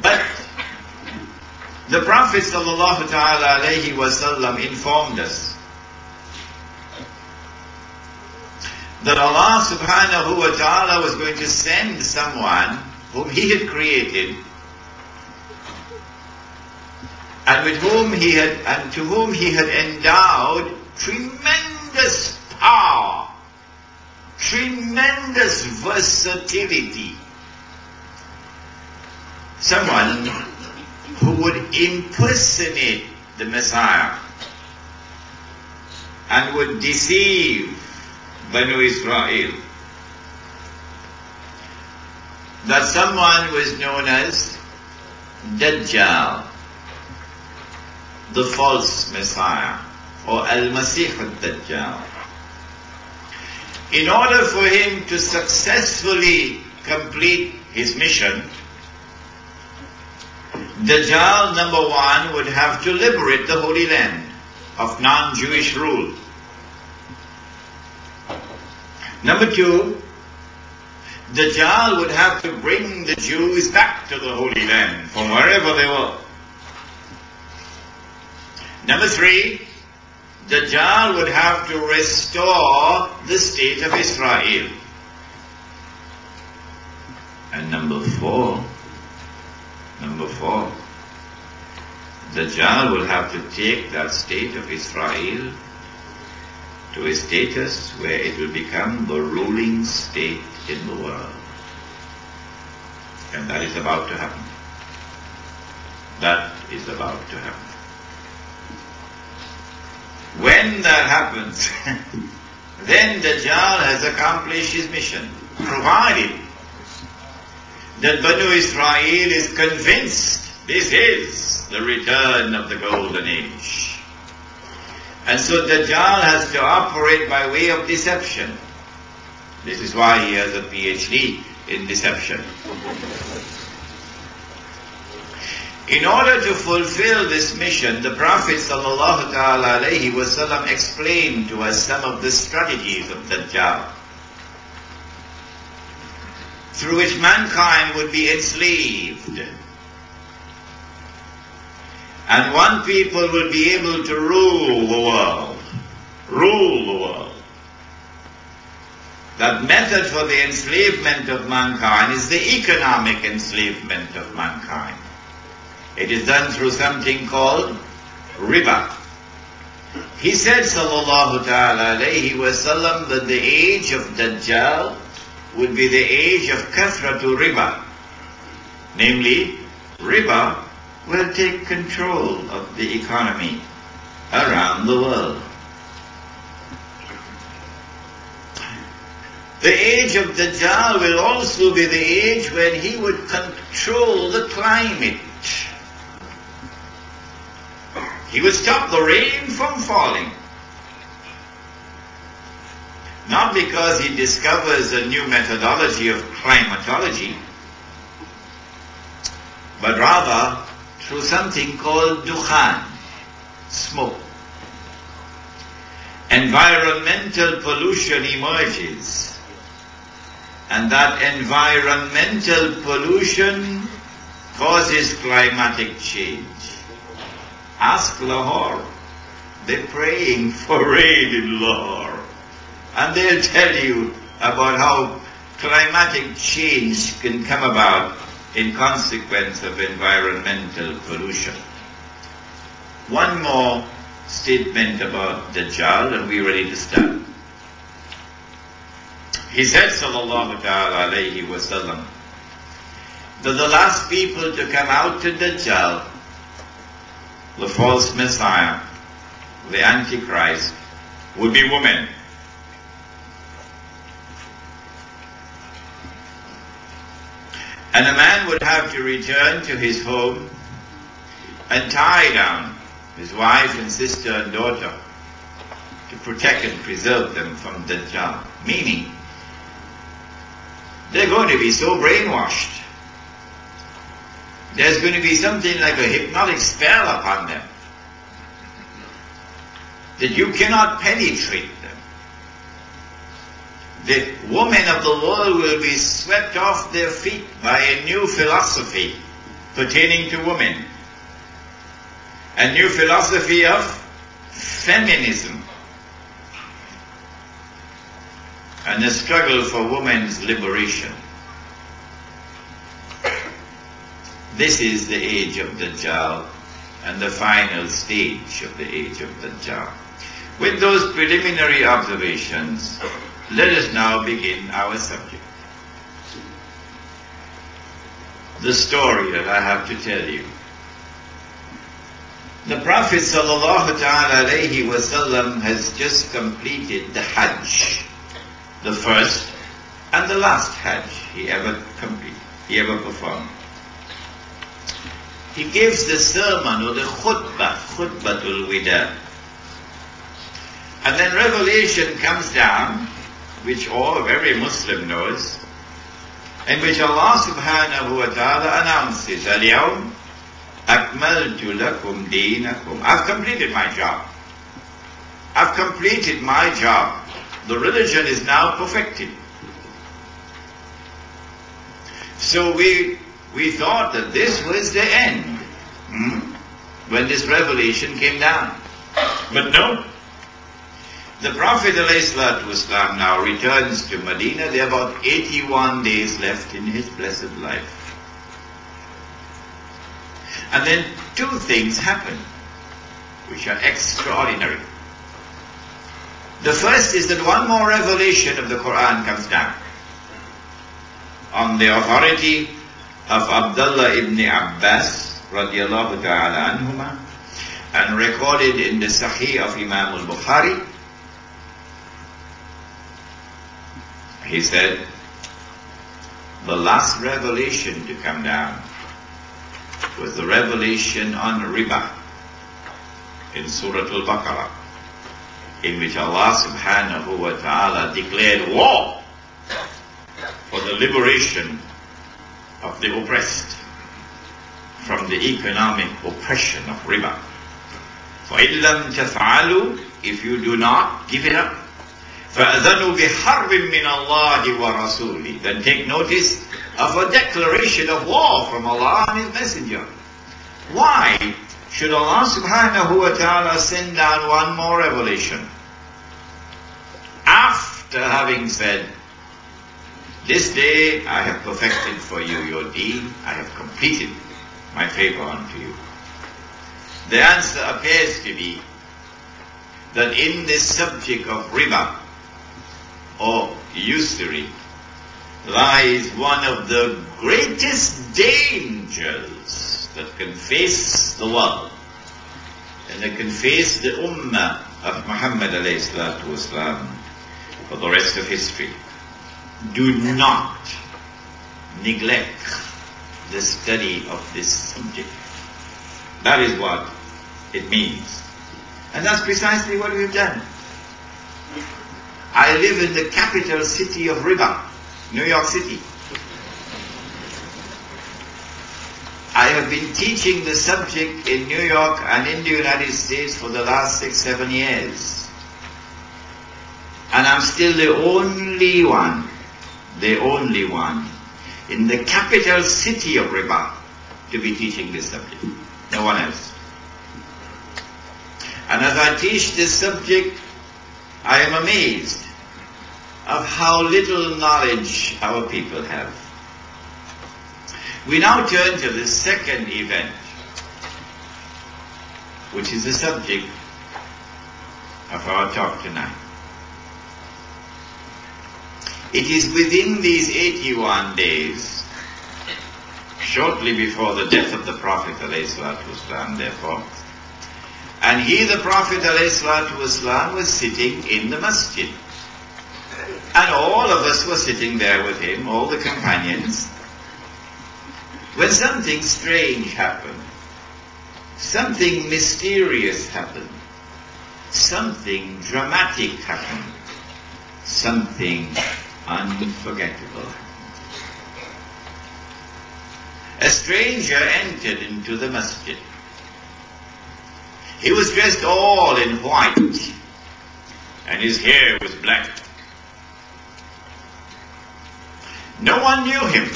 But the Prophet sallallahu ta'ala alayhi wasallam informed us that Allah subhanahu wa ta'ala was going to send someone whom He had created and with whom to whom He had endowed tremendous power, tremendous versatility. Someone who would impersonate the Messiah and would deceive Banu Israel. That someone was known as Dajjal, the false Messiah, or Al-Masih al-Dajjal. In order for him to successfully complete his mission, Dajjal, number one, would have to liberate the Holy Land of non-Jewish rule. Number two, Dajjal would have to bring the Jews back to the Holy Land from wherever they were. Number three, Dajjal would have to restore the state of Israel. And number four, Dajjal will have to take that state of Israel to a status where it will become the ruling state in the world. And that is about to happen. That is about to happen. When that happens, then Dajjal has accomplished his mission, provided that Banu Israel is convinced this is the return of the golden age. And so Dajjal has to operate by way of deception. This is why he has a PhD in deception. In order to fulfill this mission, the Prophet sallallahu ta'ala alayhi wasallam explained to us some of the strategies of Dajjal, through which mankind would be enslaved. And one people will be able to rule the world. Rule the world. That method for the enslavement of mankind is the economic enslavement of mankind. It is done through something called riba. He said, sallallahu ta'ala alayhi wasallam, that the age of Dajjal would be the age of kathratu riba. Namely, riba will take control of the economy around the world. The age of Dajjal will also be the age when he would control the climate. He would stop the rain from falling. Not because he discovers a new methodology of climatology, but rather through something called dukhan, smoke. Environmental pollution emerges, and that environmental pollution causes climatic change. Ask Lahore. They're praying for rain in Lahore, and they'll tell you about how climatic change can come about in consequence of environmental pollution. One more statement about Dajjal, and we're ready to start. He said, sallallahu ta'ala alayhi wasallam, that the last people to come out to Dajjal, the false Messiah, the Antichrist, would be women. And a man would have to return to his home and tie down his wife and sister and daughter to protect and preserve them from Dajjal. Meaning, they're going to be so brainwashed. There's going to be something like a hypnotic spell upon them that you cannot penetrate them. The women of the world will be swept off their feet by a new philosophy pertaining to women, a new philosophy of feminism, and a struggle for women's liberation. This is the age of Dajjal and the final stage of the age of Dajjal. With those preliminary observations, let us now begin our subject. The story that I have to tell you. The Prophet ﷺ has just completed the Hajj, the first and the last Hajj he ever performed. He gives the sermon or the khutbatul wida. And then revelation comes down, which every Muslim knows, in which Allah subhanahu wa ta'ala announces, Al-yawm akmaltu lakum deenakum. I've completed my job. I've completed my job. The religion is now perfected. So we thought that this was the end when this revelation came down. But no. The Prophet ﷺ now returns to Medina. There are about 81 days left in his blessed life. And then two things happen which are extraordinary. The first is that one more revelation of the Qur'an comes down on the authority of Abdullah ibn Abbas radiallahu ta'ala anhuma, and recorded in the Sahih of Imam al-Bukhari. He said, the last revelation to come down was the revelation on riba in Surah Al-Baqarah, in which Allah subhanahu wa ta'ala declared war for the liberation of the oppressed from the economic oppression of riba. فَإِن لَمْ تَفْعَلُوا, if you do not give it up, فَأَذَنُوا بِحَرْبٍ مِّنَ اللَّهِ وَرَسُولِهِ, then take notice of a declaration of war from Allah and His Messenger. Why should Allah subhanahu wa ta'ala send down one more revelation after having said, this day I have perfected for you your deen, I have completed my favor unto you? The answer appears to be that in this subject of riba or usury lies one of the greatest dangers that can face the world and that can face the ummah of Muhammad alayhi salatu wasalam for the rest of history. Do not neglect the study of this subject. That is what it means. And that's precisely what we've done. I live in the capital city of riba, New York City. I have been teaching the subject in New York and in the United States for the last 6-7 years. And I'm still the only one in the capital city of riba to be teaching this subject. No one else. And as I teach this subject, I am amazed of how little knowledge our people have. We now turn to the second event, which is the subject of our talk tonight. It is within these 81 days, shortly before the death of the Prophet ﷺ, therefore, and he, the Prophet ﷺ, was sitting in the masjid. And all of us were sitting there with him, all the companions, when something strange happened. Something mysterious happened. Something dramatic happened. Something unforgettable. A stranger entered into the masjid. He was dressed all in white, and his hair was black. No one knew him.